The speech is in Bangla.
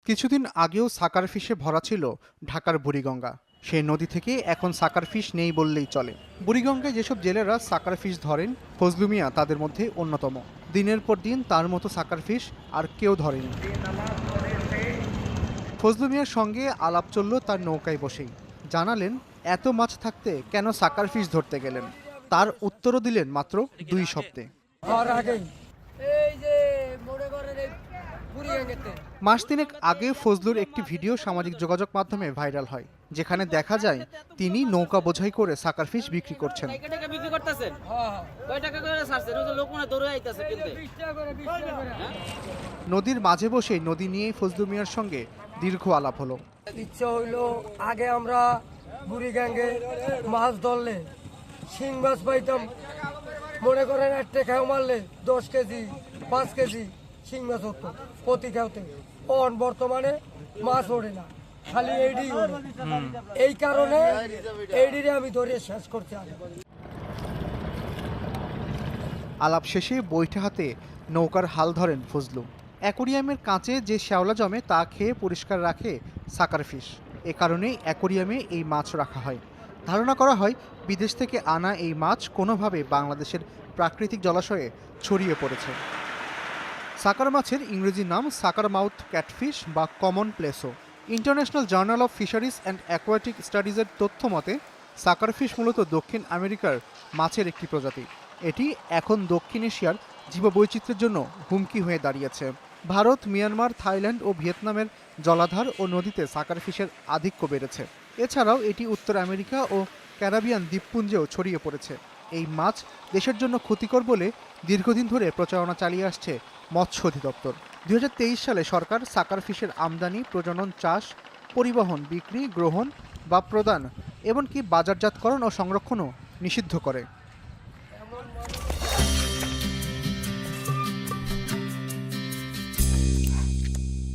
কিছুদিন আগেও সাকার ফিশে ভরা ছিল ঢাকার বুড়িগঙ্গা। সেই নদী থেকে এখন সাকার ফিশ নেই বললেই চলে। বুড়িগঙ্গায় যেসব জেলেরা সাকার ফিশ ধরেন, ফজলু মিয়া তাদের মধ্যে অন্যতম। দিনের পর দিন তার মতো সাকার ফিশ আর কেউ ধরেনি। ফজলু মিয়ার সঙ্গে আলাপ চলল তার নৌকায় বসেই। জানালেন এত মাছ থাকতে কেন সাকার ফিশ ধরতে গেলেন। তার উত্তরও দিলেন মাত্র 2 শব্দে। মাস তিনেক আগে ফজলুর একটি ভিডিও সামাজিক যোগাযোগ মাধ্যমে ভাইরাল হয়, যেখানে দেখা যায় তিনি নৌকা বোঝাই করে সাকার ফিশ বিক্রি করছেন। নদীর মাঝে বসেই নদী নিয়েই ফজলু মিয়ার সঙ্গে দীর্ঘ আলাপ হলো। ইচ্ছা হইলো আগে আমরা বুড়ি গ্যাঙ্গে মাছ ধরলে শিং মাছ পাইতাম, মনে করেন একটা খেও মারলে 10 কেজি 5 কেজি শিং মাছ হতো প্রতি খেওতে। বর্তমানে মাছ ওঠে না, খালি এইডি ওঠে। এই কারণে এইডিরে আমি ধরে শেষ করতে আগে। আলাপ শেষে বৈঠা হাতে নৌকার হাল ধরেন ফজলু। অ্যাকোরিয়ামের কাঁচে যে শ্যাওলা জমে তা খেয়ে পরিষ্কার রাখে সাকার ফিশ। এ কারণেই অ্যাকোরিয়ামে এই মাছ রাখা হয়। ধারণা করা হয় বিদেশ থেকে আনা এই মাছ কোনোভাবে বাংলাদেশের প্রাকৃতিক জলাশয়ে ছড়িয়ে পড়েছে। সাকার মাছের ইংরেজি নাম সাকার মাউথ ক্যাটফিশ বা common pleco. International journal of fisheries and aquatic স্টাডিজের তথ্য মতে সাকার ফিশ মূলত দক্ষিণ আমেরিকার মাছের একটি প্রজাতি। এটি এখন দক্ষিণ এশিয়ার জীববৈচিত্র্যের জন্য হুমকি হয়ে দাঁড়িয়েছে। ভারত, মিয়ানমার, থাইল্যান্ড ও ভিয়েতনামের জলাধার ও নদীতে সাকার ফিশের আধিক্য বেড়েছে। এছাড়াও এটি উত্তর আমেরিকা ও ক্যারিবিয়ান দ্বীপপুঞ্জেও ছড়িয়ে পড়েছে। এই মাছ দেশের জন্য ক্ষতিকর বলে দীর্ঘদিন ধরে প্রচারণা চালিয়ে আসছে মৎস্য অধিদপ্তর। 2023 সালে সরকার সাকার ফিশের আমদানি, প্রজনন, চাষ, পরিবহন, বিক্রি, গ্রহণ বা প্রদান এমনকি বাজারজাতকরণ ও সংরক্ষণও নিষিদ্ধ করে।